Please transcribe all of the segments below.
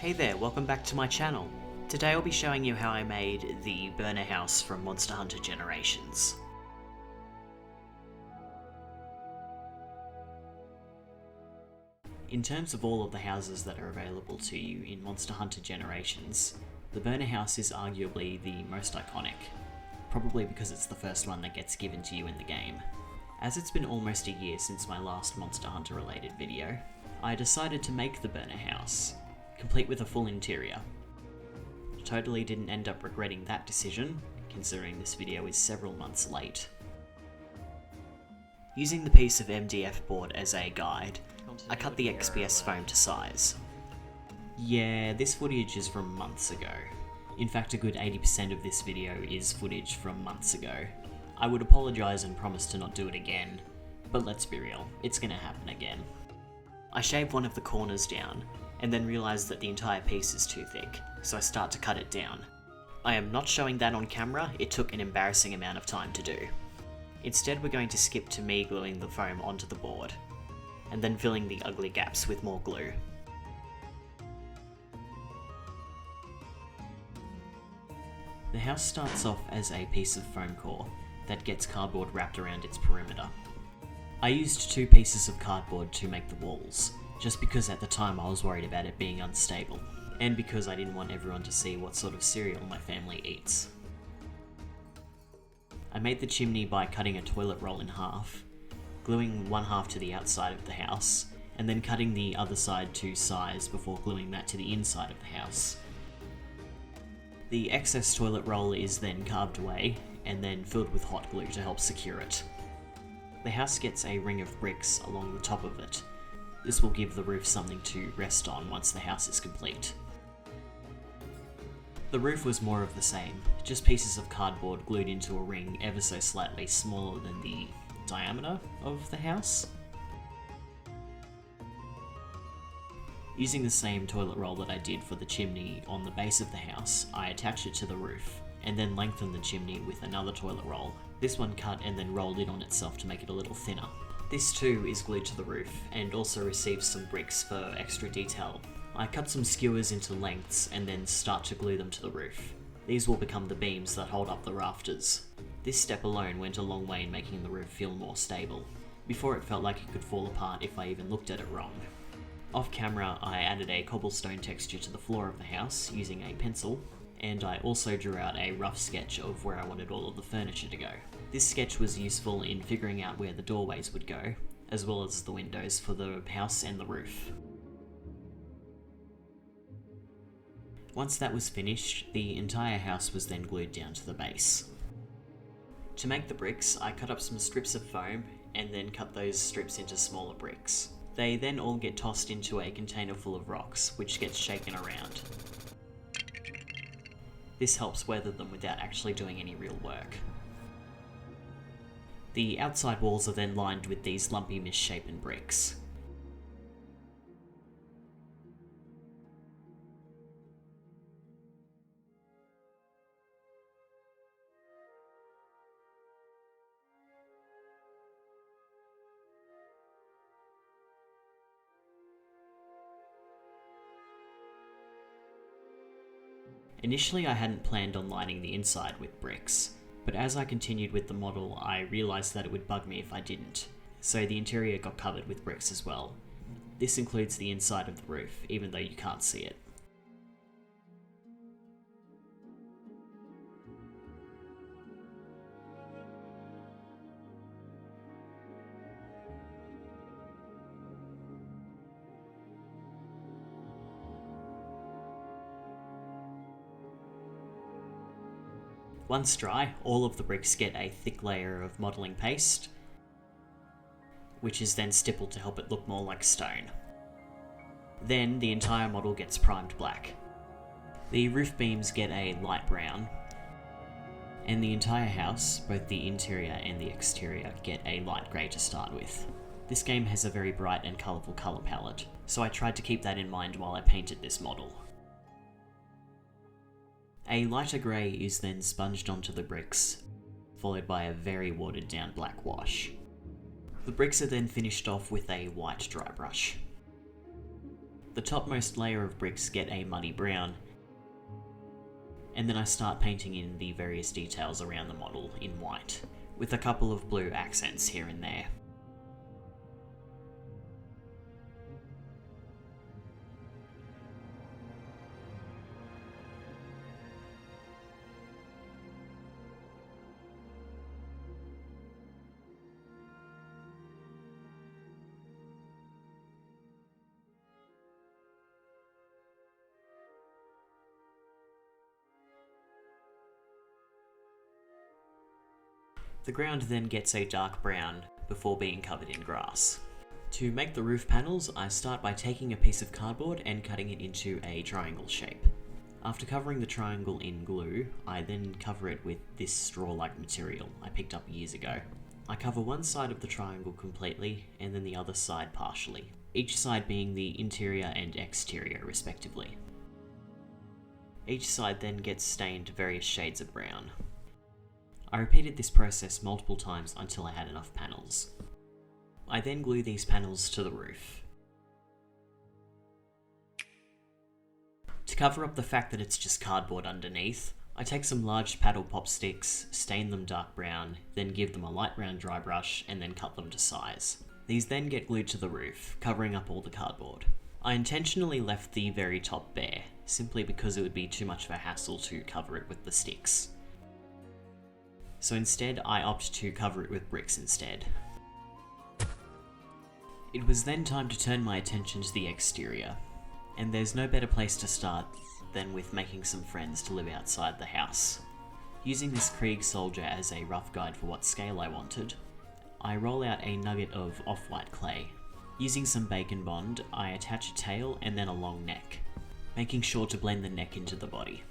Hey there, welcome back to my channel. Today I'll be showing you how I made the Bherna house from Monster Hunter Generations. In terms of all of the houses that are available to you in Monster Hunter Generations, the Bherna house is arguably the most iconic, probably because it's the first one that gets given to you in the game. As it's been almost a year since my last Monster Hunter related video, I decided to make the Bherna house, complete with a full interior. Totally didn't end up regretting that decision, considering this video is several months late. Using the piece of MDF board as a guide, I cut the XPS foam to size. Yeah, this footage is from months ago. In fact, a good 80% of this video is footage from months ago. I would apologise and promise to not do it again, but let's be real, it's gonna happen again. I shave one of the corners down, and then realise that the entire piece is too thick, so I start to cut it down. I am not showing that on camera, it took an embarrassing amount of time to do. Instead we're going to skip to me gluing the foam onto the board, and then filling the ugly gaps with more glue. The house starts off as a piece of foam core that gets cardboard wrapped around its perimeter. I used 2 pieces of cardboard to make the walls, just because at the time I was worried about it being unstable, and because I didn't want everyone to see what sort of cereal my family eats. I made the chimney by cutting a toilet roll in half, gluing one half to the outside of the house, and then cutting the other side to size before gluing that to the inside of the house. The excess toilet roll is then carved away, and then filled with hot glue to help secure it. The house gets a ring of bricks along the top of it. This will give the roof something to rest on once the house is complete. The roof was more of the same, just pieces of cardboard glued into a ring ever so slightly smaller than the diameter of the house. Using the same toilet roll that I did for the chimney on the base of the house, I attached it to the roof, and then lengthened the chimney with another toilet roll, this one cut and then rolled in on itself to make it a little thinner. This too is glued to the roof, and also receives some bricks for extra detail. I cut some skewers into lengths and then start to glue them to the roof. These will become the beams that hold up the rafters. This step alone went a long way in making the roof feel more stable. Before it felt like it could fall apart if I even looked at it wrong. Off camera, I added a cobblestone texture to the floor of the house using a pencil, and I also drew out a rough sketch of where I wanted all of the furniture to go. This sketch was useful in figuring out where the doorways would go, as well as the windows for the house and the roof. Once that was finished, the entire house was then glued down to the base. To make the bricks, I cut up some strips of foam and then cut those strips into smaller bricks. They then all get tossed into a container full of rocks, which gets shaken around. This helps weather them without actually doing any real work. The outside walls are then lined with these lumpy misshapen bricks. Initially I hadn't planned on lining the inside with bricks, but as I continued with the model I realised that it would bug me if I didn't, so the interior got covered with bricks as well. This includes the inside of the roof, even though you can't see it. Once dry, all of the bricks get a thick layer of modelling paste, which is then stippled to help it look more like stone. Then the entire model gets primed black. The roof beams get a light brown, and the entire house, both the interior and the exterior, get a light grey to start with. This game has a very bright and colourful colour palette, so I tried to keep that in mind while I painted this model. A lighter grey is then sponged onto the bricks, followed by a very watered down black wash. The bricks are then finished off with a white dry brush. The topmost layer of bricks get a muddy brown, and then I start painting in the various details around the model in white, with a couple of blue accents here and there. The ground then gets a dark brown before being covered in grass. To make the roof panels, I start by taking a piece of cardboard and cutting it into a triangle shape. After covering the triangle in glue, I then cover it with this straw-like material I picked up years ago. I cover one side of the triangle completely and then the other side partially, each side being the interior and exterior respectively. Each side then gets stained various shades of brown. I repeated this process multiple times until I had enough panels. I then glue these panels to the roof. To cover up the fact that it's just cardboard underneath, I take some large paddle pop sticks, stain them dark brown, then give them a light brown dry brush and then cut them to size. These then get glued to the roof, covering up all the cardboard. I intentionally left the very top bare, simply because it would be too much of a hassle to cover it with the sticks. So instead, I opt to cover it with bricks instead. It was then time to turn my attention to the exterior, and there's no better place to start than with making some friends to live outside the house. Using this Krieg soldier as a rough guide for what scale I wanted, I roll out a nugget of off-white clay. Using some bacon bond, I attach a tail and then a long neck, making sure to blend the neck into the body.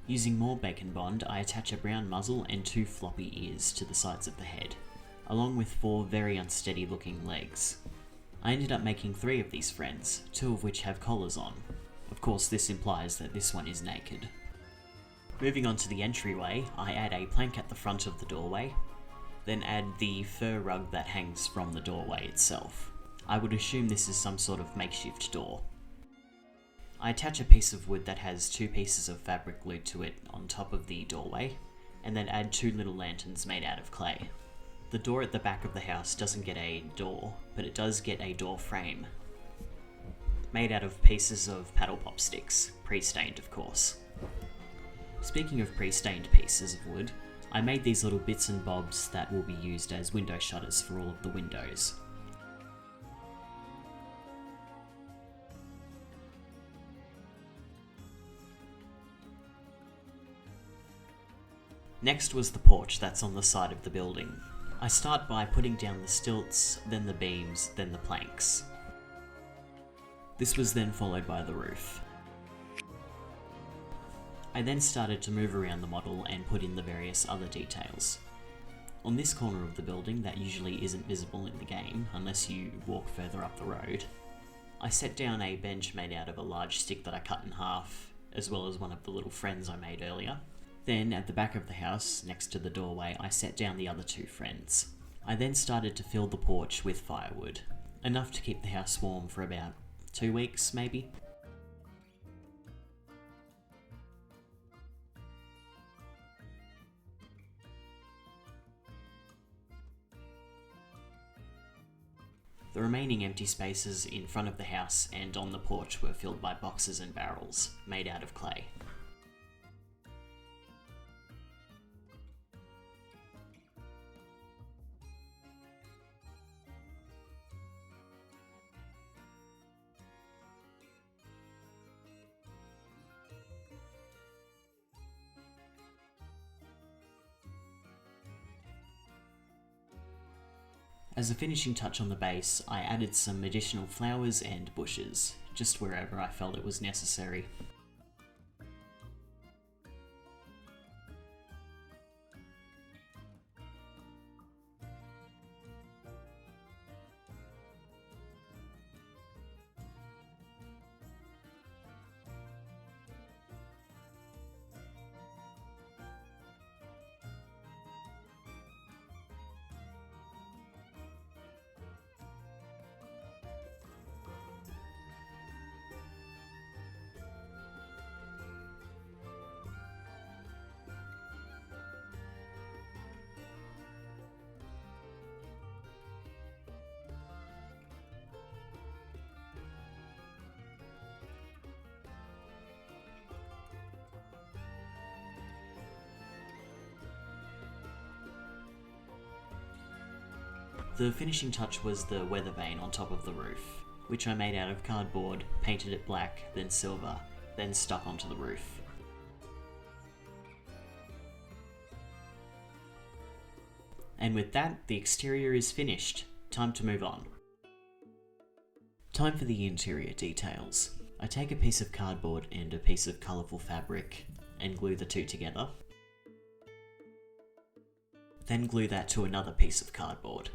Using more bacon bond, I attach a brown muzzle and 2 floppy ears to the sides of the head, along with 4 very unsteady looking legs. I ended up making 3 of these friends, 2 of which have collars on. Of course, this implies that this one is naked. Moving on to the entryway, I add a plank at the front of the doorway, then add the fur rug that hangs from the doorway itself. I would assume this is some sort of makeshift door. I attach a piece of wood that has 2 pieces of fabric glued to it on top of the doorway, and then add 2 little lanterns made out of clay. The door at the back of the house doesn't get a door, but it does get a door frame, made out of pieces of paddle pop sticks, pre-stained of course. Speaking of pre-stained pieces of wood, I made these little bits and bobs that will be used as window shutters for all of the windows. Next was the porch that's on the side of the building. I start by putting down the stilts, then the beams, then the planks. This was then followed by the roof. I then started to move around the model and put in the various other details. On this corner of the building that usually isn't visible in the game unless you walk further up the road, I set down a bench made out of a large stick that I cut in half, as well as one of the little friends I made earlier. Then, at the back of the house, next to the doorway, I set down the other 2 friends. I then started to fill the porch with firewood, enough to keep the house warm for about 2 weeks, maybe. The remaining empty spaces in front of the house and on the porch were filled by boxes and barrels, made out of clay. As a finishing touch on the base, I added some additional flowers and bushes, just wherever I felt it was necessary. The finishing touch was the weather vane on top of the roof, which I made out of cardboard, painted it black, then silver, then stuck onto the roof. And with that, the exterior is finished. Time to move on. Time for the interior details. I take a piece of cardboard and a piece of colourful fabric and glue the two together. Then glue that to another piece of cardboard.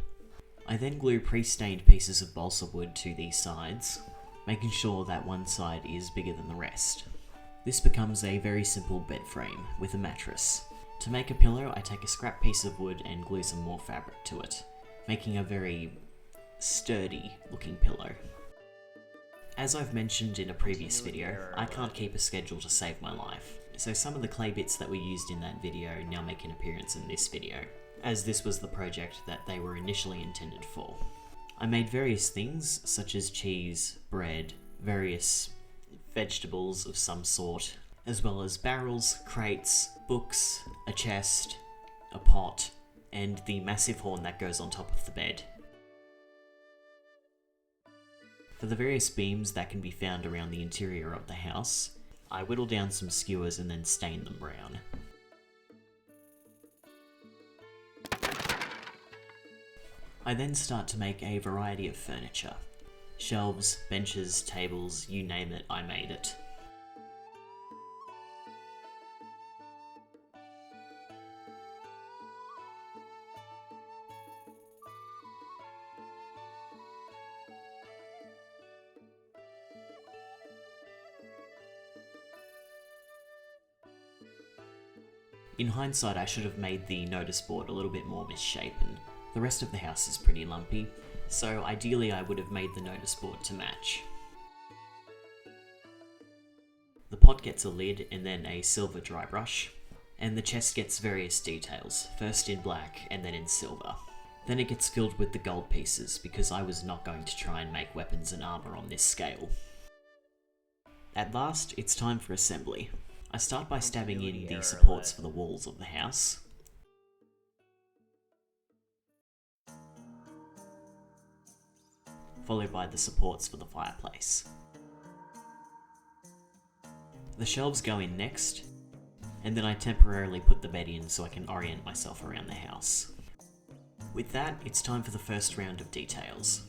I then glue pre-stained pieces of balsa wood to these sides, making sure that one side is bigger than the rest. This becomes a very simple bed frame with a mattress. To make a pillow, I take a scrap piece of wood and glue some more fabric to it, making a very sturdy looking pillow. As I've mentioned in a previous video, I can't keep a schedule to save my life, so some of the clay bits that were used in that video now make an appearance in this video, as this was the project that they were initially intended for. I made various things, such as cheese, bread, various vegetables of some sort, as well as barrels, crates, books, a chest, a pot, and the massive horn that goes on top of the bed. For the various beams that can be found around the interior of the house, I whittle down some skewers and then stain them brown. I then start to make a variety of furniture. Shelves, benches, tables, you name it, I made it. In hindsight, I should have made the notice board a little bit more misshapen. The rest of the house is pretty lumpy, so ideally I would have made the notice board to match. The pot gets a lid and then a silver dry brush, and the chest gets various details, first in black and then in silver. Then it gets filled with the gold pieces, because I was not going to try and make weapons and armour on this scale. At last, it's time for assembly. I start by stabbing in the supports for the walls of the house. Followed by the supports for the fireplace. The shelves go in next, and then I temporarily put the bed in so I can orient myself around the house. With that, it's time for the first round of details.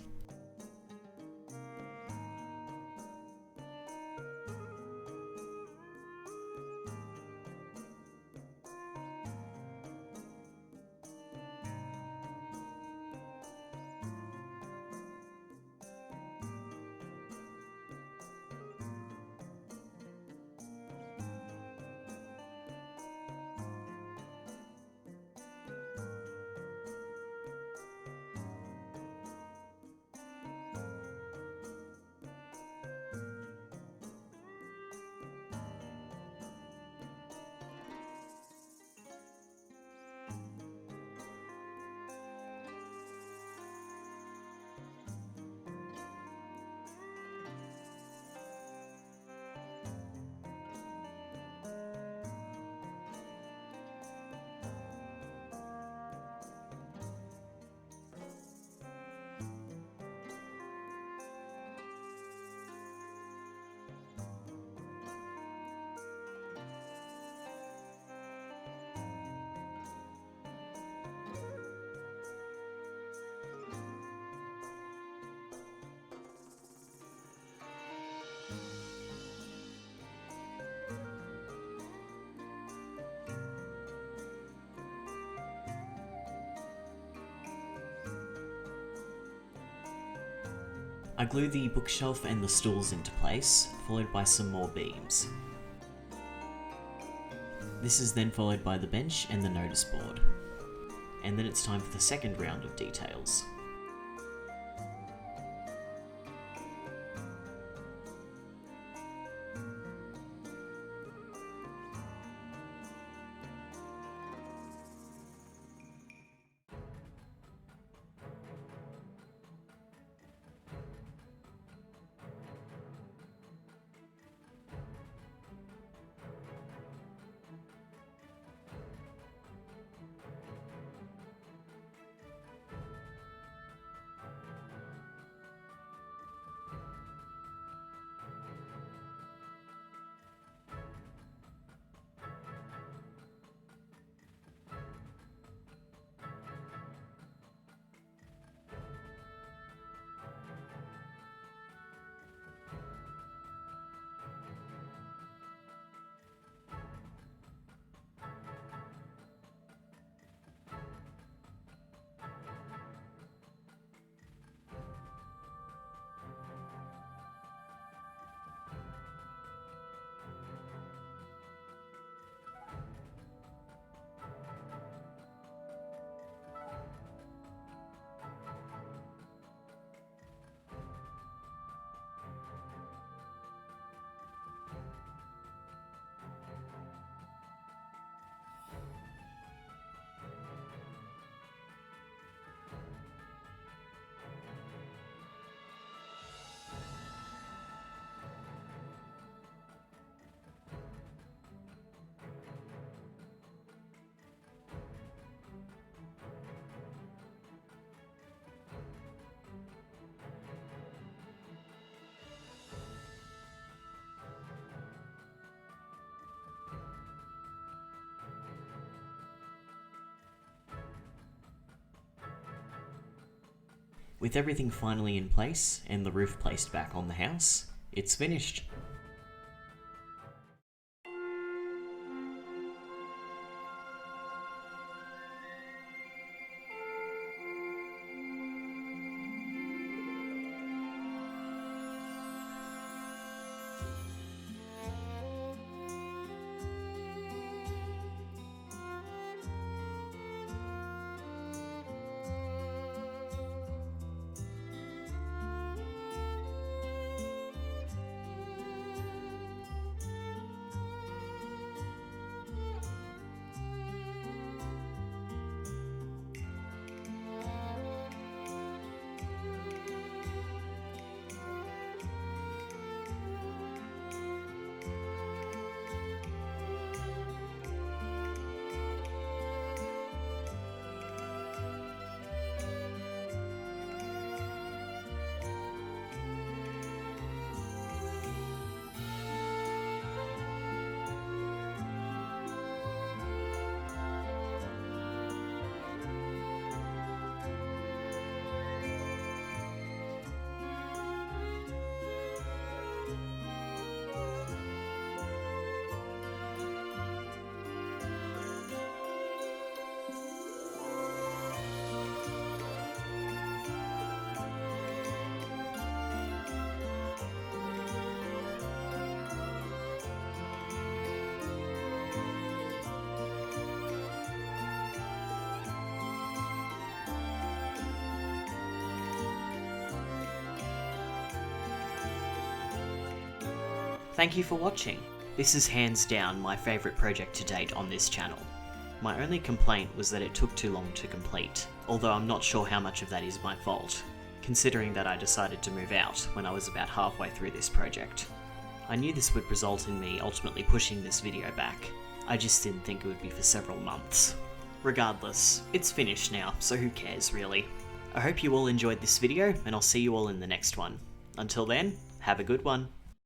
I glue the bookshelf and the stools into place, followed by some more beams. This is then followed by the bench and the notice board. And then it's time for the second round of details. With everything finally in place and the roof placed back on the house, it's finished. Thank you for watching. This is hands down my favourite project to date on this channel. My only complaint was that it took too long to complete, although I'm not sure how much of that is my fault, considering that I decided to move out when I was about halfway through this project. I knew this would result in me ultimately pushing this video back. I just didn't think it would be for several months. Regardless, it's finished now, so who cares really. I hope you all enjoyed this video, and I'll see you all in the next one. Until then, have a good one.